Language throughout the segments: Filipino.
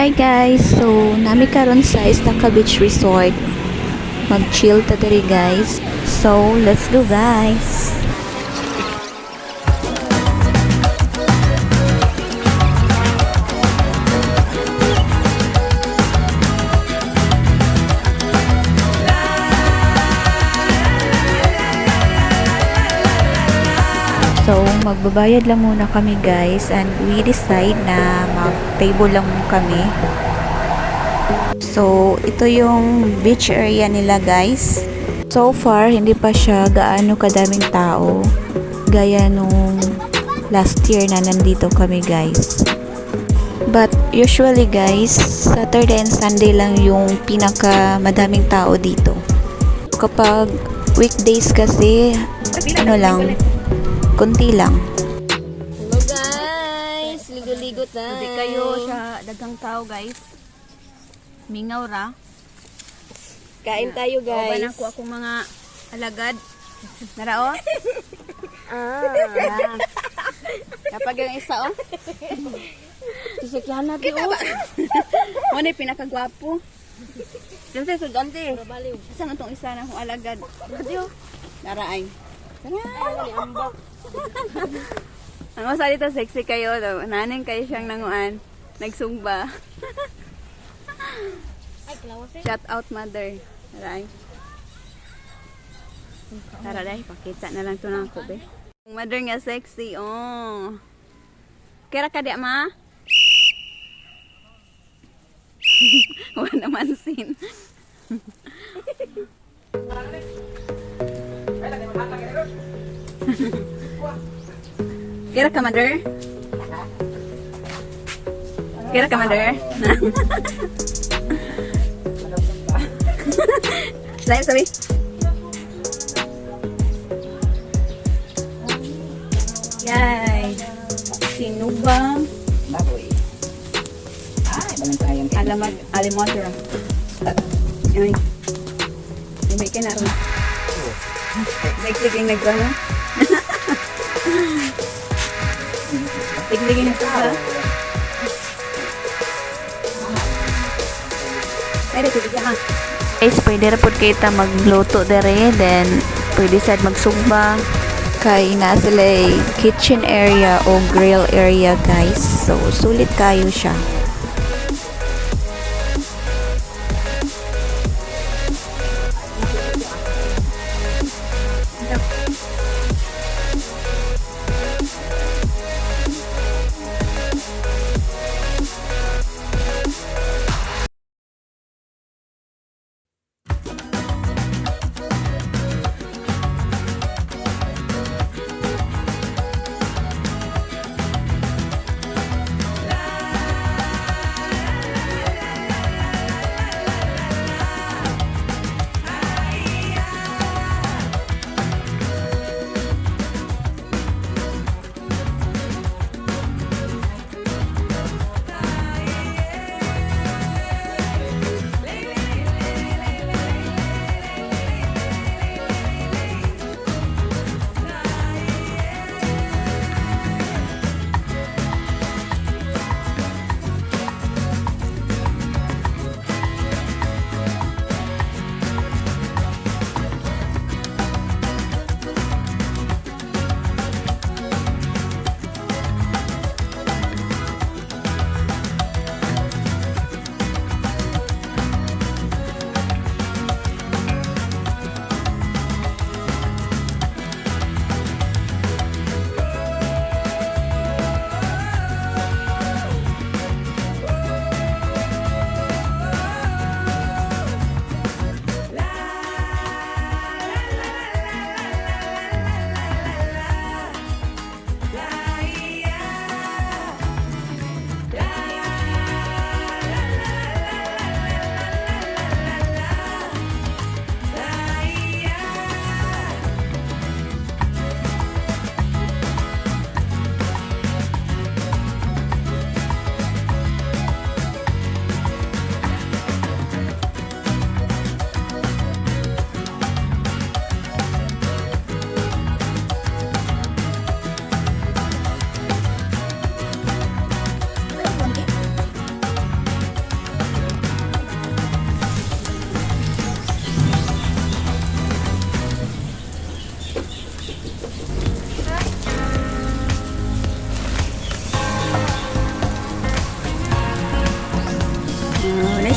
Hi guys, so nami karon sa Estaca Beach Resort. Mag-chill ta diri guys. So, let's go guys. So, magbabayad lang muna kami guys and we decide na mag-table lang muna kami. So, ito yung beach area nila guys. So far, hindi pa siya gaano kadaming tao. Gaya nung last year na nandito kami guys. But usually guys, Saturday and Sunday lang yung pinaka madaming tao dito. Kapag weekdays kasi, ano lang, kunti lang. Hello guys! Ligo-ligo tayo. Hindi kayo sa dagang tao guys. Mingaw ra. Kain tayo guys. Oban ako akong mga alagad. Narao? Kapag yung isa oh. Sisikyan natin oh. Ano yung pinakagwapo? Dante, so dante. Saan itong isa na akong alagad? Dante oh. Naraay. Ang usa dito sexy kayo daw. Naning kayo siyang nanguan. Nagsumba. Shout out mother. Aray. Tara dai, pakita na lang to na ako be. Mother nga sexy oh. Kira ka di ma? Wala naman sin. Kira ka mother? Kira ka mother? Sabi. Yay. Sinubang baboy. Alamat, alimotra. Ay. Hindi ka na rin. Sexy nagkano? Tigligin na sa Pwede tubig ha. Guys, pwede na po kita magluto dere, then pwede sad magsugba. Kay na sila kitchen area o grill area guys. So, sulit kayo siya.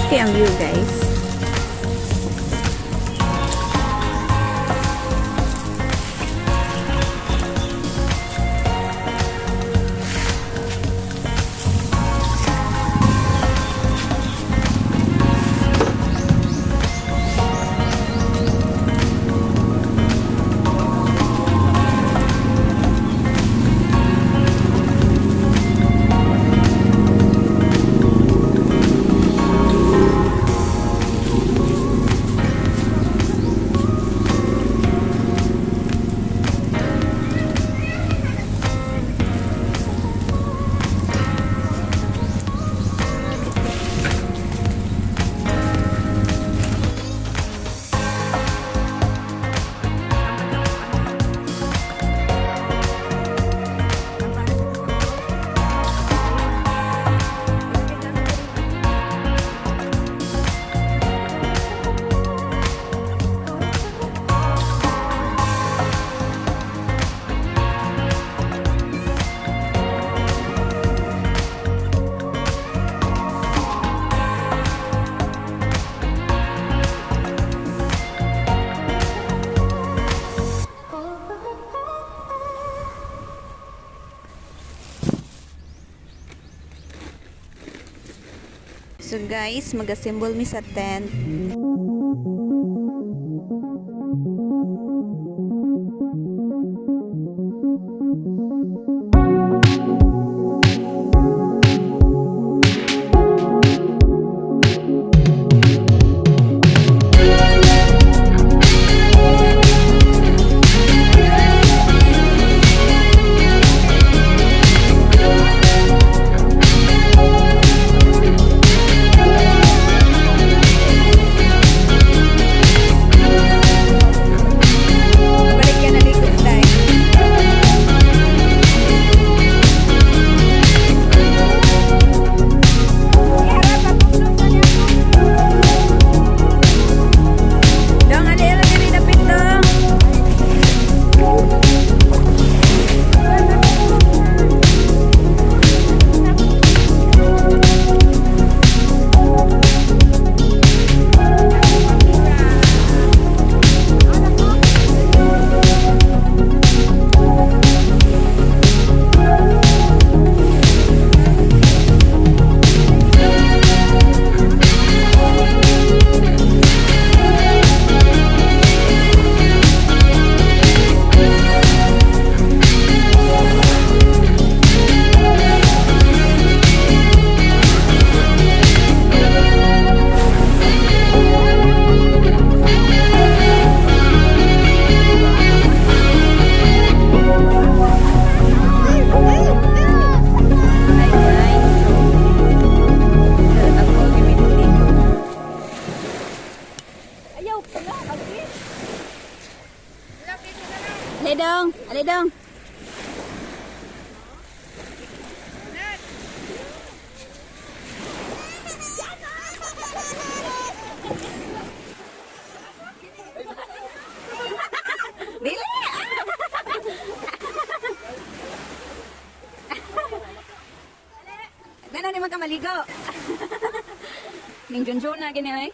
kaya ang view guys. So guys, mag-assemble mi sa tent. Aledong. Dili. Gano'n naman ka maligo. Ning junjun na gini ay.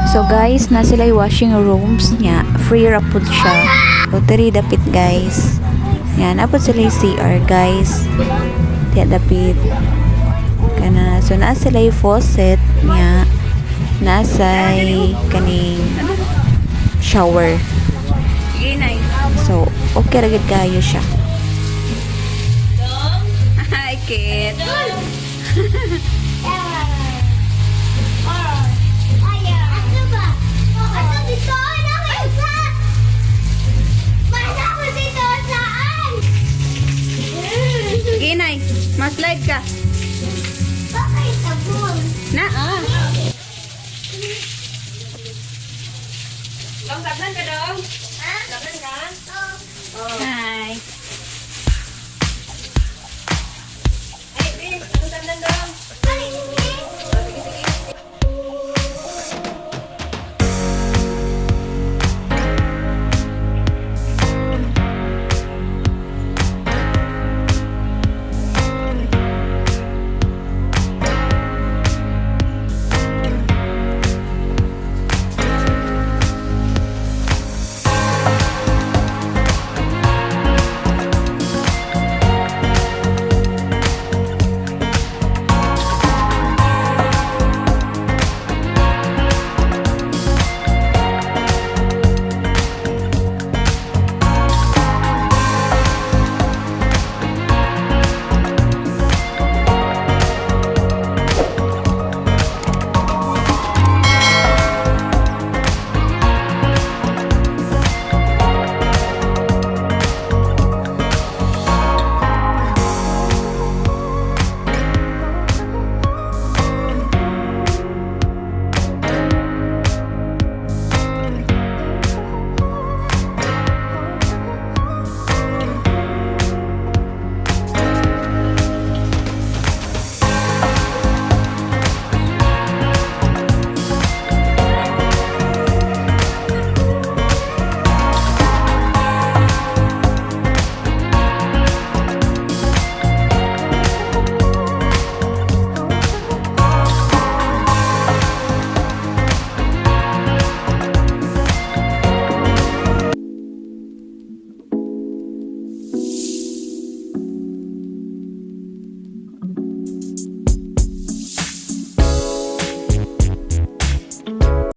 So guys, na sila washing rooms niya. Free ra pud siya. So tiri dapit guys. Yan, napod sila CR guys. Tiya dapit. Kana, so naa sila faucet niya. Nasay kaning shower. So, okay ra gid kayo siya. Hi, kid. Sige, Nay. Mas-slide ka. Na, Dong, sablan ka, Dong. Sablan ka?